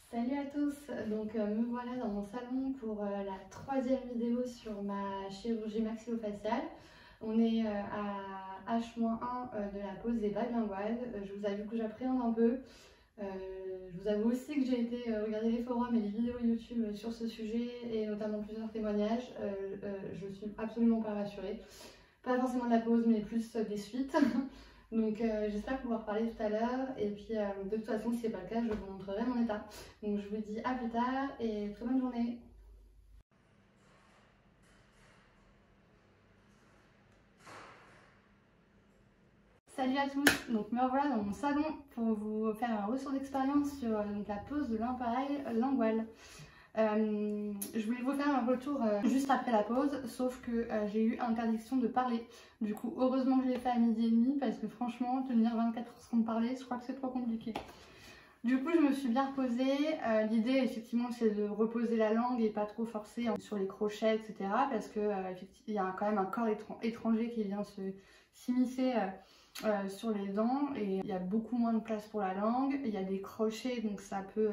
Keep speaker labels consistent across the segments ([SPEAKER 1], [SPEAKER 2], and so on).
[SPEAKER 1] Salut à tous, donc me voilà dans mon salon pour la troisième vidéo sur ma chirurgie maxillofaciale. On est à H-1 de la pose des bagues linguales. Je vous avoue que j'appréhende un peu. Je vous avoue aussi que j'ai été regarder les forums et les vidéos YouTube sur ce sujet et notamment plusieurs témoignages. Je suis absolument pas rassurée. Pas forcément de la pose mais plus des suites. Donc j'espère pouvoir parler tout à l'heure et puis de toute façon si c'est pas le cas je vous montrerai mon état. Donc je vous dis à plus tard et très bonne journée. Salut à tous, donc me revoilà dans mon salon pour vous faire un retour d'expérience sur la pose de l'appareil lingual. Je voulais vous faire un retour juste après la pause, sauf que j'ai eu interdiction de parler. Du coup, heureusement que je l'ai fait à 12h30 parce que franchement, tenir 24 heures sans parler, je crois que c'est trop compliqué. Du coup, je me suis bien reposée. L'idée, effectivement, c'est de reposer la langue et pas trop forcer sur les crochets, etc. Parce que il y a quand même un corps étranger qui vient s'immiscer sur les dents et il y a beaucoup moins de place pour la langue. Il y a des crochets, donc ça peut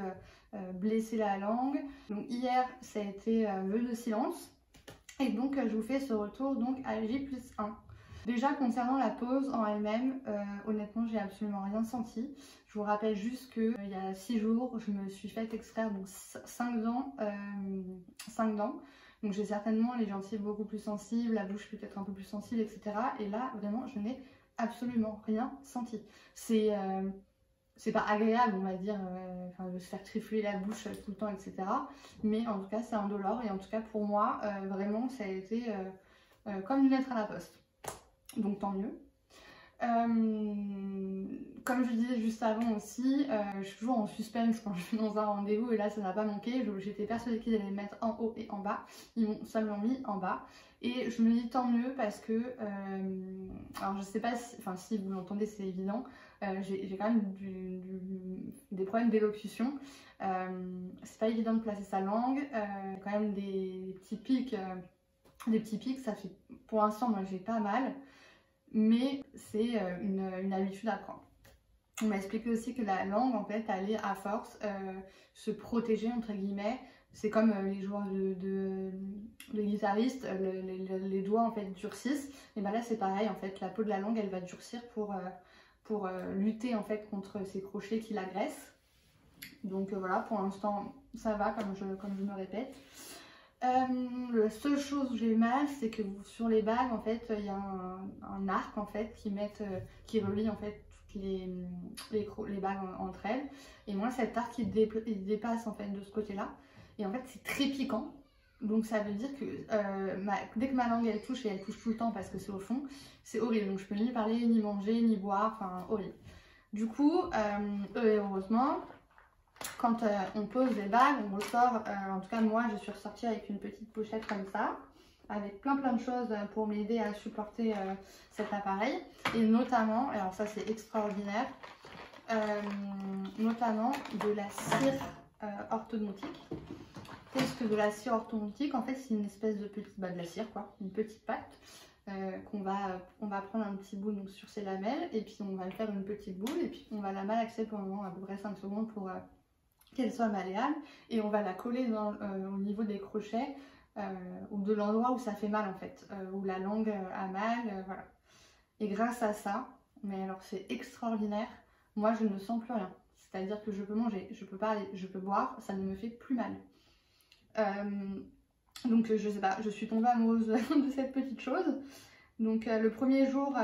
[SPEAKER 1] blesser la langue. Donc hier, ça a été vœu de silence. Et donc, je vous fais ce retour donc à J+1. Déjà concernant la pose en elle-même, honnêtement j'ai absolument rien senti. Je vous rappelle juste qu'il y a 6 jours, je me suis fait extraire donc 5 dents. Donc j'ai certainement les gencives beaucoup plus sensibles, la bouche peut-être un peu plus sensible, etc. Et là vraiment je n'ai absolument rien senti. C'est pas agréable, on va dire, de se faire trifouiller la bouche tout le temps, etc. Mais en tout cas c'est indolore et en tout cas pour moi vraiment ça a été comme une lettre à la poste. Donc tant mieux. Comme je disais juste avant aussi, je suis toujours en suspense quand je suis dans un rendez-vous et là ça n'a pas manqué. J'étais persuadée qu'ils allaient me mettre en haut et en bas. Ils m'ont seulement mis en bas. Et je me dis tant mieux parce que, alors je sais pas si, si vous l'entendez c'est évident, j'ai quand même des problèmes d'élocution. C'est pas évident de placer sa langue, quand même des petits pics. Ça fait, pour l'instant, moi j'ai pas mal, mais c'est une habitude à prendre. On m'a expliqué aussi que la langue, en fait, allait à force se protéger, entre guillemets. C'est comme les joueurs de guitaristes, les doigts en fait durcissent. Et ben là c'est pareil, en fait, la peau de la langue elle va durcir pour lutter en fait contre ces crochets qui l'agressent. Donc voilà, pour l'instant ça va comme je me répète. La seule chose où j'ai mal, c'est que sur les bagues, en fait, il y a un arc en fait qui relie en fait toutes les bagues entre elles. Et moi, cet arc il dépasse en fait de ce côté-là. Et en fait, c'est très piquant. Donc ça veut dire que dès que ma langue elle touche, et elle touche tout le temps parce que c'est au fond, c'est horrible. Donc je peux ni parler, ni manger, ni boire, enfin horrible. Du coup, heureusement, quand on pose les bagues, on ressort, en tout cas moi je suis ressortie avec une petite pochette comme ça, avec plein de choses pour m'aider à supporter cet appareil. Et notamment, alors ça c'est extraordinaire, notamment de la cire orthodontique. Qu'est-ce que de la cire orthodontique? En fait c'est une espèce de petite, de la cire quoi, une petite pâte. On va prendre un petit bout donc, sur ces lamelles et puis on va faire une petite boule et puis on va la malaxer pendant à peu près 5 secondes pour qu'elle soit malléable et on va la coller au niveau des crochets ou de l'endroit où ça fait mal en fait, où la langue a mal, voilà. Et grâce à ça, mais alors c'est extraordinaire, moi je ne sens plus rien. C'est-à-dire que je peux manger, je peux parler, je peux boire, ça ne me fait plus mal. Donc je sais pas, je suis tombée amoureuse de cette petite chose. Donc le premier jour,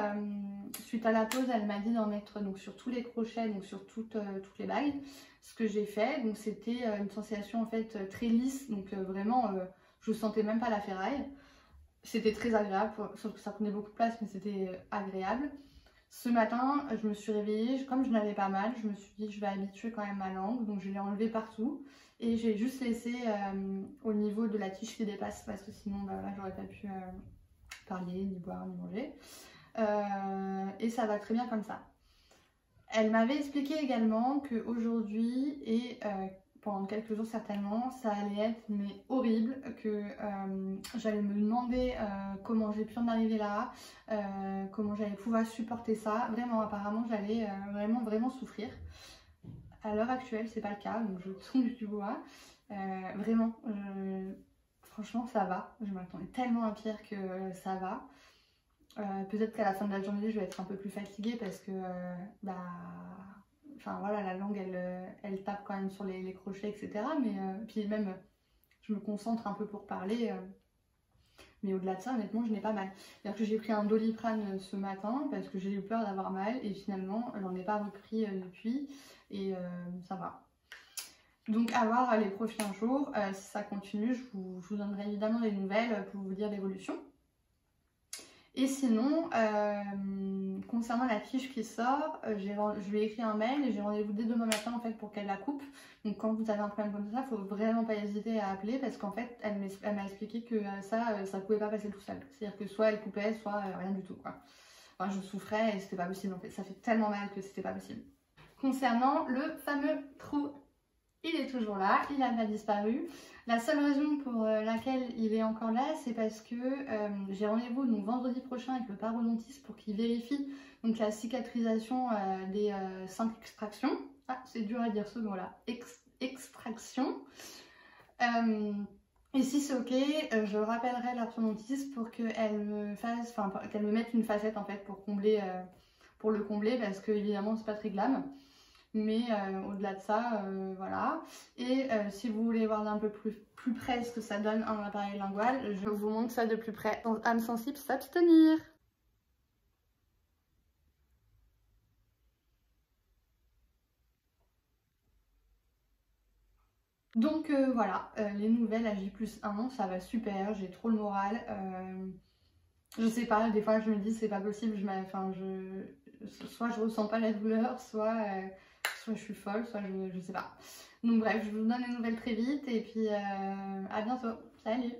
[SPEAKER 1] suite à la pause, elle m'a dit d'en mettre donc, sur tous les crochets, donc sur toutes les bagues. Ce que j'ai fait, donc c'était une sensation en fait très lisse, donc vraiment je sentais même pas la ferraille. C'était très agréable, sauf que ça prenait beaucoup de place, mais c'était agréable. Ce matin, je me suis réveillée, comme je n'avais pas mal, je me suis dit je vais habituer quand même ma langue, donc je l'ai enlevée partout. Et j'ai juste laissé au niveau de la tige qui dépasse, parce que sinon bah, là j'aurais pas pu parler, ni boire, ni manger. Et ça va très bien comme ça. Elle m'avait expliqué également qu'aujourd'hui et pendant quelques jours certainement, ça allait être mais horrible, que j'allais me demander comment j'ai pu en arriver là, comment j'allais pouvoir supporter ça. Vraiment, apparemment, j'allais vraiment souffrir. à l'heure actuelle c'est pas le cas, donc je touche du bois. Vraiment, franchement ça va, je m'attendais tellement à pire que ça va. Peut-être qu'à la fin de la journée je vais être un peu plus fatiguée parce que enfin voilà, la langue elle tape quand même sur les crochets, etc. Mais puis même je me concentre un peu pour parler. Mais au-delà de ça, honnêtement, je n'ai pas mal. C'est-à-dire que j'ai pris un Doliprane ce matin parce que j'ai eu peur d'avoir mal et finalement, j'en ai pas repris depuis et ça va. Donc à voir les prochains jours, si ça continue, je vous donnerai évidemment des nouvelles pour vous dire l'évolution. Et sinon, concernant la quiche qui sort, je lui ai écrit un mail et j'ai rendez-vous dès demain matin en fait pour qu'elle la coupe. Donc quand vous avez un problème comme ça, il faut vraiment pas hésiter à appeler parce qu'en fait, elle m'a expliqué que ça pouvait pas passer tout seul. C'est-à-dire que soit elle coupait, soit rien du tout quoi. Enfin, je souffrais et c'était pas possible en fait. Ça fait tellement mal que c'était pas possible. Concernant le fameux trou, il est toujours là, il n'a pas disparu. La seule raison pour laquelle il est encore là, c'est parce que j'ai rendez-vous donc vendredi prochain avec le parodontiste pour qu'il vérifie donc la cicatrisation des 5 extractions. Ah, c'est dur à dire ce mot-là, extraction. Et si c'est ok, je rappellerai l'orthodontiste pour qu'elle me fasse, enfin qu'elle me mette une facette en fait pour combler, pour le combler parce que évidemment c'est pas très glam. Mais au-delà de ça, voilà. Et si vous voulez voir d'un peu plus près ce que ça donne un appareil lingual, je vous montre ça de plus près dans âme sensible s'abstenir. Donc voilà, les nouvelles à J+1, ça va super, j'ai trop le moral. Je sais pas, des fois je me dis c'est pas possible, soit je ressens pas la douleur, soit je suis folle, soit je sais pas. Donc bref, je vous donne les nouvelles très vite et puis à bientôt. Salut!